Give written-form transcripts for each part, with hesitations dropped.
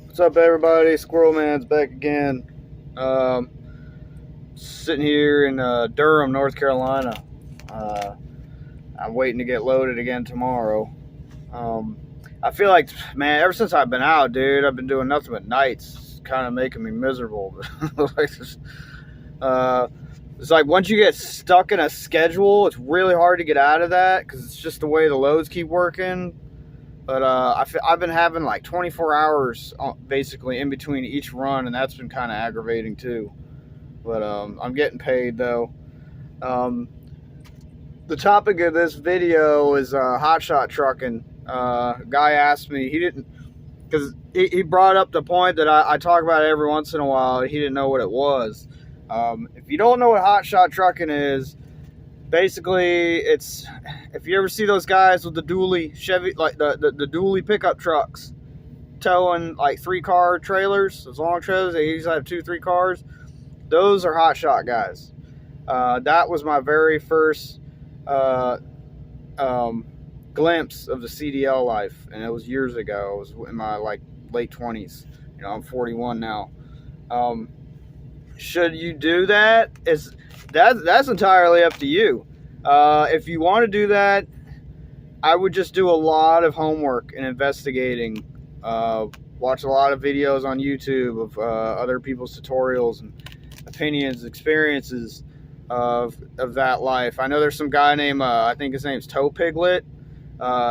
What's up, everybody? Squirrel Man's back again. Um, Sitting here in Durham, North Carolina. Uh, I'm waiting to get loaded again tomorrow. Um, I feel like, man, ever since I've been out, dude, I've been doing nothing but nights. It's kind of making me miserable. like this, uh, it's like once you get stuck in a schedule, it's really hard to get out of that because it's just the way the loads keep working. But I've been having like 24 hours basically in between each run, and that's been kind of aggravating too. But I'm getting paid though. Um, the topic of this video is HotShot trucking. A guy asked me, he didn't, because he brought up the point that I talk about it every once in a while. He didn't know what it was. If you don't know what HotShot trucking is, basically, it's if you ever see those guys with the dually Chevy, like the dually pickup trucks, towing like 3-car trailers, those long trailers, they usually have 2-3 cars. Those are HotShot guys. That was my very first glimpse of the CDL life, and it was years ago. It was in my like late 20s. You know, I'm 41 now. Should you do that? That's entirely up to you. If you want to do that, I would just do a lot of homework and investigating. Watch a lot of videos on YouTube of other people's tutorials and opinions, experiences of that life. I know there's some guy named I think his name's Toe Piglet.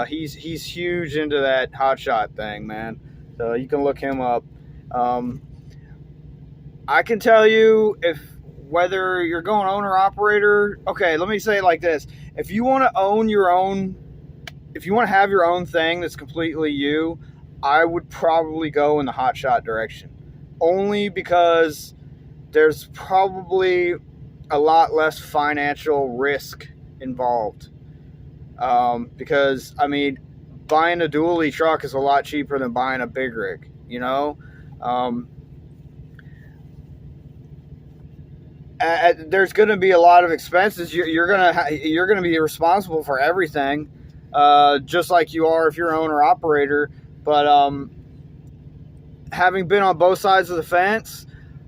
He's huge into that hotshot thing, man. So you can look him up. I can tell you whether you're going owner operator. Okay, let me say it like this: if you want to own your own, if you want to have your own thing that's completely you, I would probably go in the hotshot direction, only because there's probably a lot less financial risk involved. Because I mean, buying a dually truck is a lot cheaper than buying a big rig. You know. There's going to be a lot of expenses. You're gonna be responsible for everything, just like you are if you're an owner operator. But having been on both sides of the fence,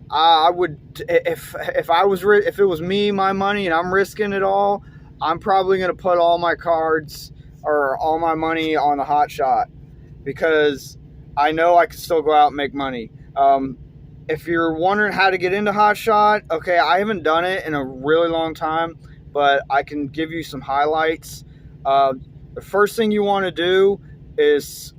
I would, if it was me, my money, and I'm risking it all, I'm probably going to put all my cards or all my money on the hot shot, because I know I can still go out and make money. If you're wondering how to get into HotShot, okay, I haven't done it in a really long time, but I can give you some highlights. The first thing you want to do is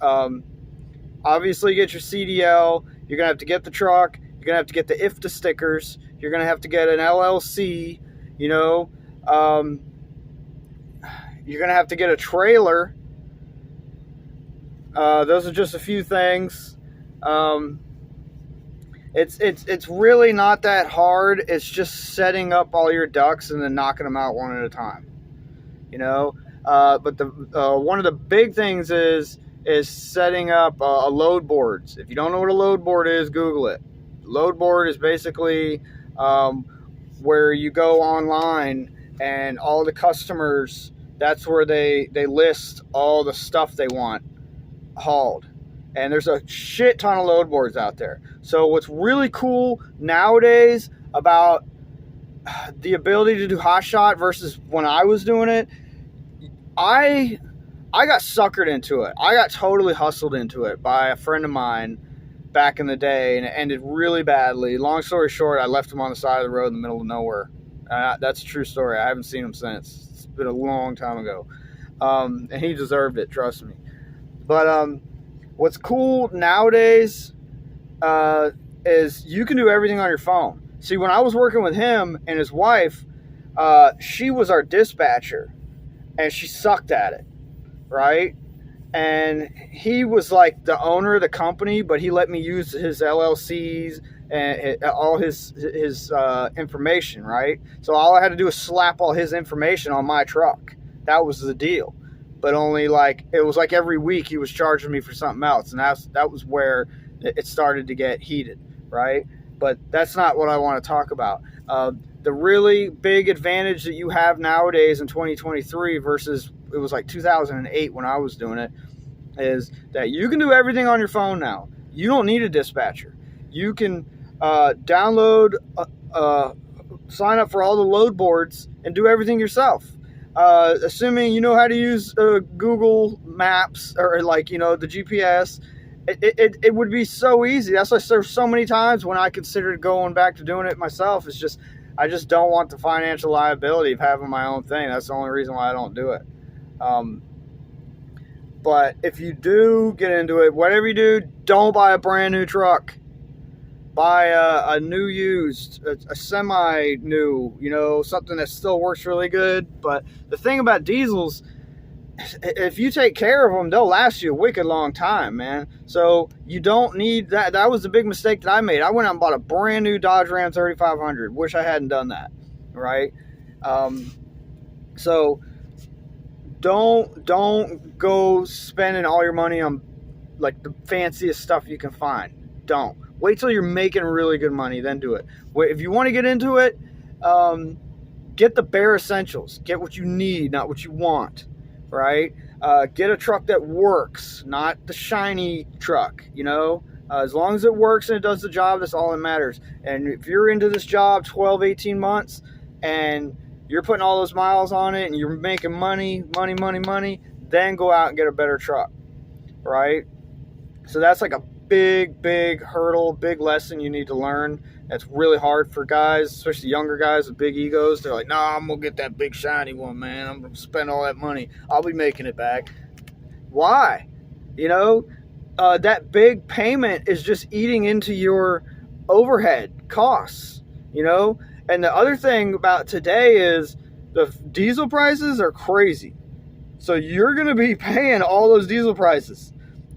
obviously get your CDL. You're going to have to get the truck. You're going to have to get the IFTA stickers. You're going to have to get an LLC, you know. You're going to have to get a trailer. Those are just a few things. It's really not that hard. It's just setting up all your ducks and then knocking them out one at a time, you know. But the one of the big things is setting up a load boards. If you don't know what a load board is, Google it. Load board is basically where you go online and all the customers. That's where they list all the stuff they want hauled. And there's a shit ton of load boards out there. So what's really cool nowadays about the ability to do HotShot versus when I was doing it, I got suckered into it. I got totally hustled into it by a friend of mine back in the day, and it ended really badly. Long story short, I left him on the side of the road in the middle of nowhere. That's a true story. I haven't seen him since. It's been a long time ago. And he deserved it, trust me. But what's cool nowadays is you can do everything on your phone. See, when I was working with him and his wife, she was our dispatcher, and she sucked at it, right? And he was like the owner of the company, but he let me use his LLCs and all his information, right? So all I had to do was slap all his information on my truck. That was the deal. But only like, it was like every week he was charging me for something else. And that was where it started to get heated, right? But that's not what I want to talk about. The really big advantage that you have nowadays in 2023 versus it was like 2008 when I was doing it is that you can do everything on your phone now. You don't need a dispatcher. You can download, sign up for all the load boards and do everything yourself. Assuming you know how to use Google Maps or like, the GPS, it would be so easy. That's why there's so many times when I considered going back to doing it myself. It's just, I just don't want the financial liability of having my own thing. That's the only reason why I don't do it. But if you do get into it, whatever you do, don't buy a brand new truck. Buy a new used, a semi-new, something that still works really good. But the thing about diesels, if you take care of them, they'll last you a wicked long time, man. So you don't need that. That was the big mistake that I made. I went out and bought a brand new Dodge Ram 3500. Wish I hadn't done that, right? So don't go spending all your money on like the fanciest stuff you can find. Don't. Wait till you're making really good money, then do it. If you want to get into it, get the bare essentials. Get what you need, not what you want, right? Get a truck that works, not the shiny truck, As long as it works and it does the job, that's all that matters. And if you're into this job 12, 18 months and you're putting all those miles on it and you're making money, then go out and get a better truck, right? So that's like a big hurdle, big lesson you need to learn. That's really hard for guys, especially younger guys with big egos. They're like, nah, I'm going to get that big shiny one, man. I'm going to spend all that money. I'll be making it back. Why? That big payment is just eating into your overhead costs, And the other thing about today is the diesel prices are crazy. So you're going to be paying all those diesel prices.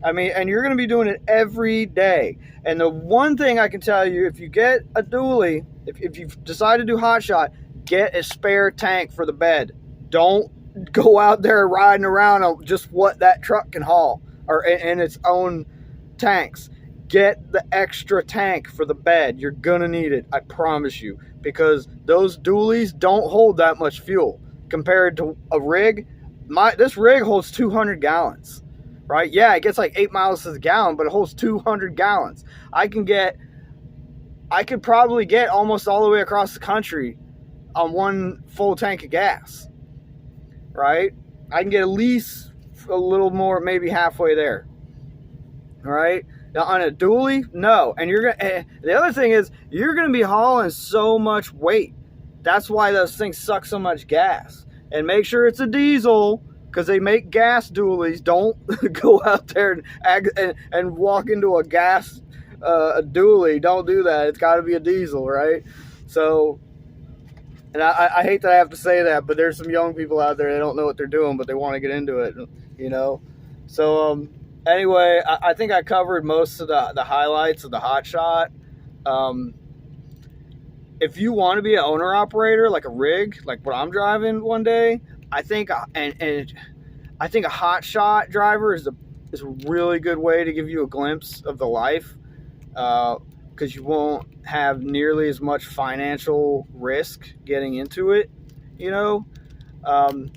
And you're going to be doing it every day. And the one thing I can tell you, if you get a dually, if you've decided to do HotShot, get a spare tank for the bed. Don't go out there riding around on just what that truck can haul or in its own tanks. Get the extra tank for the bed. You're going to need it, I promise you, because those dualies don't hold that much fuel compared to a rig. This rig holds 200 gallons. Right? Yeah, it gets like 8 miles to the gallon, but it holds 200 gallons. I could probably get almost all the way across the country on one full tank of gas. Right? I can get at least a little more, maybe halfway there. Right? Now on a dually, no. And the other thing is, you're gonna be hauling so much weight. That's why those things suck so much gas. And make sure it's a diesel, because they make gas dualies. Don't go out there and walk into a gas a dually. Don't do that. It's got to be a diesel, right? So, and I hate that I have to say that, but there's some young people out there that don't know what they're doing, but they want to get into it, So, anyway, I think I covered most of the highlights of the HotShot. If you want to be an owner-operator, like a rig, like what I'm driving one day, I think a HotShot driver is a really good way to give you a glimpse of the life, because you won't have nearly as much financial risk getting into it, and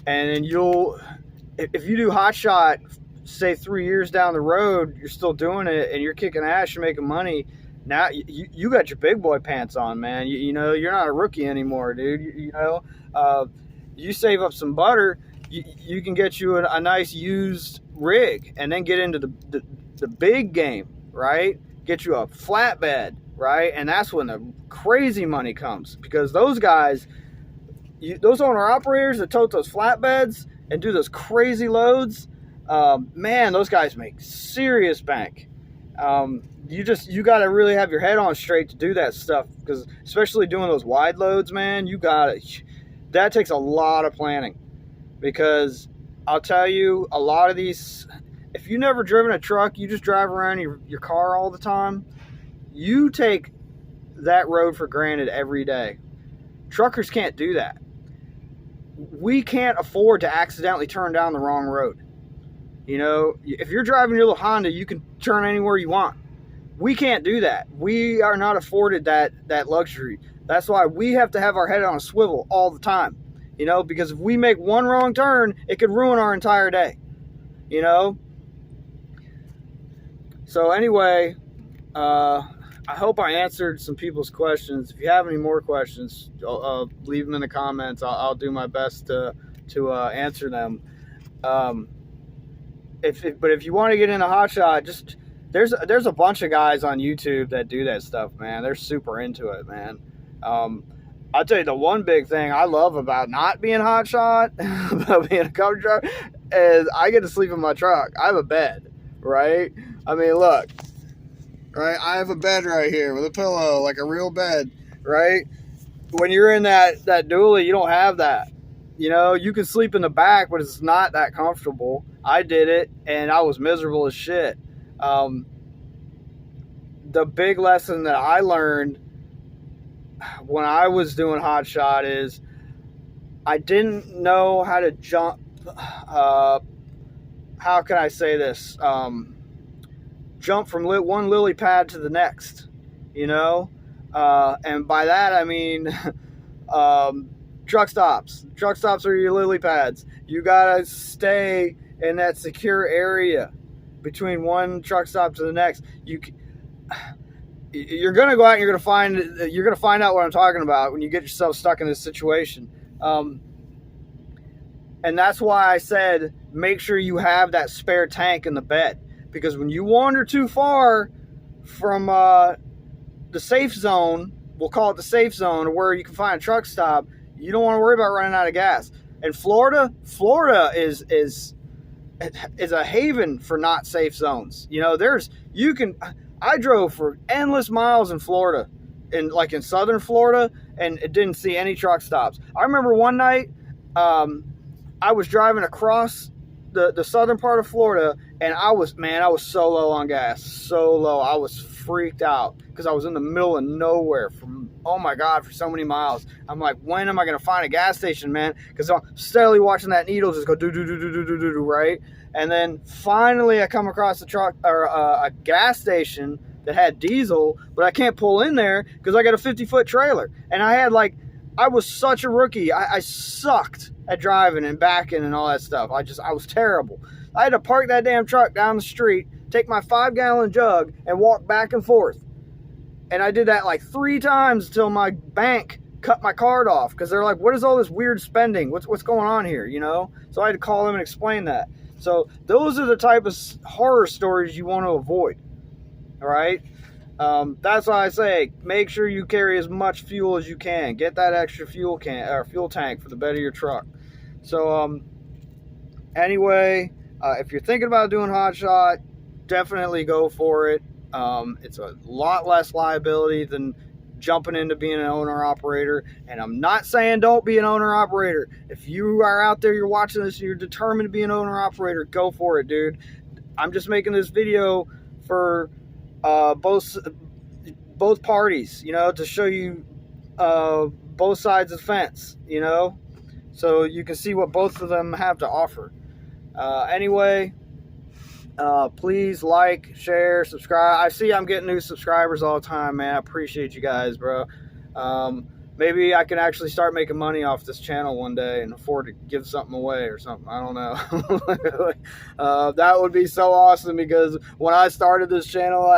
then if you do HotShot, say 3 years down the road, you're still doing it and you're kicking ass, you're making money. Now you got your big boy pants on, man. You're not a rookie anymore, dude. You save up some butter, you can get you a nice used rig and then get into the big game, right? Get you a flatbed, right? And that's when the crazy money comes, because those guys, those owner-operators that tote those flatbeds and do those crazy loads, man, those guys make serious bank. You got to really have your head on straight to do that stuff, because especially doing those wide loads, man, that takes a lot of planning. Because I'll tell you, a lot of these, if you've never driven a truck, you just drive around your car all the time, you take that road for granted every day. Truckers can't do that. We can't afford to accidentally turn down the wrong road. If you're driving your little Honda, you can turn anywhere you want. We can't do that. We are not afforded that luxury. That's why we have to have our head on a swivel all the time. Because if we make one wrong turn, it could ruin our entire day. So anyway, I hope I answered some people's questions. If you have any more questions, leave them in the comments. I'll do my best to answer them. If you want to get into HotShot, just there's a bunch of guys on YouTube that do that stuff, man. They're super into it, man. I'll tell you the one big thing I love about not being HotShot, about being a cover truck, is I get to sleep in my truck. I have a bed, right? I mean, look, right? I have a bed right here with a pillow, like a real bed, right? When you're in that dually, you don't have that. You know, you can sleep in the back, but it's not that comfortable. I did it, and I was miserable as shit. The big lesson that I learned when I was doing HotShot is I didn't know how to jump. How can I say this? Jump from one lily pad to the next, you know? And by that, I mean truck stops. Truck stops are your lily pads. You got to stay in that secure area between one truck stop to the next. You're going to go out and you're going to find out what I'm talking about when you get yourself stuck in this situation. And that's why I said make sure you have that spare tank in the bed, because when you wander too far from the safe zone, we'll call it the safe zone, or where you can find a truck stop, you don't want to worry about running out of gas. And Florida is a haven for not safe zones. You know, I drove for endless miles in Florida, in southern Florida, and it didn't see any truck stops. I remember one night, I was driving across the southern part of Florida, and I was so low on gas, so low. I was freaked out because I was in the middle of nowhere for so many miles. I'm like, when am I going to find a gas station, man? Because I'm steadily watching that needle just go do, right? And then finally I come across a truck or a gas station that had diesel, but I can't pull in there because I got a 50-foot trailer. And I was such a rookie. I sucked at driving and backing and all that stuff. I was terrible. I had to park that damn truck down the street, take my 5-gallon jug, and walk back and forth. And I did that like 3 times until my bank cut my card off, because they're like, what is all this weird spending? What's going on here, you know? So I had to call them and explain that. So those are the type of horror stories you want to avoid. All right? That's why I say make sure you carry as much fuel as you can. Get that extra fuel tank for the bed of your truck. So anyway, if you're thinking about doing HotShot, definitely go for it. It's a lot less liability than jumping into being an owner-operator. And I'm not saying don't be an owner-operator. If you are out there, you're watching this, and you're determined to be an owner-operator, go for it, dude. I'm just making this video for both parties, you know, to show you both sides of the fence, you know, so you can see what both of them have to offer. Anyway, please like, share, subscribe. I see I'm getting new subscribers all the time, man. I appreciate you guys, bro. Maybe I can actually start making money off this channel one day and afford to give something away or something. I don't know. That would be so awesome, because when I started this channel,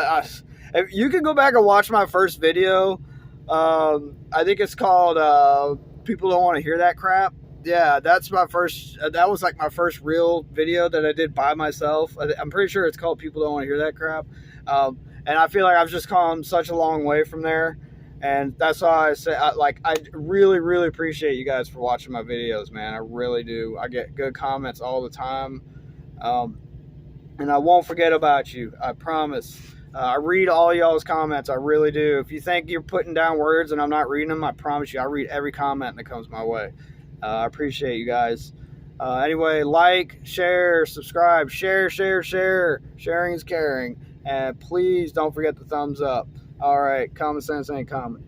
if you can go back and watch my first video. I think it's called People Don't Want to Hear That Crap. Yeah, that's my first. That was like my first real video that I did by myself. I'm pretty sure it's called People Don't Want to Hear That Crap. And I feel like I've just come such a long way from there. And that's why I say, I really, really appreciate you guys for watching my videos, man. I really do. I get good comments all the time. And I won't forget about you. I promise. I read all y'all's comments. I really do. If you think you're putting down words and I'm not reading them, I promise you, I read every comment that comes my way. I appreciate you guys. Anyway, like, share, subscribe, share. Sharing is caring. And please don't forget the thumbs up. All right, common sense ain't common.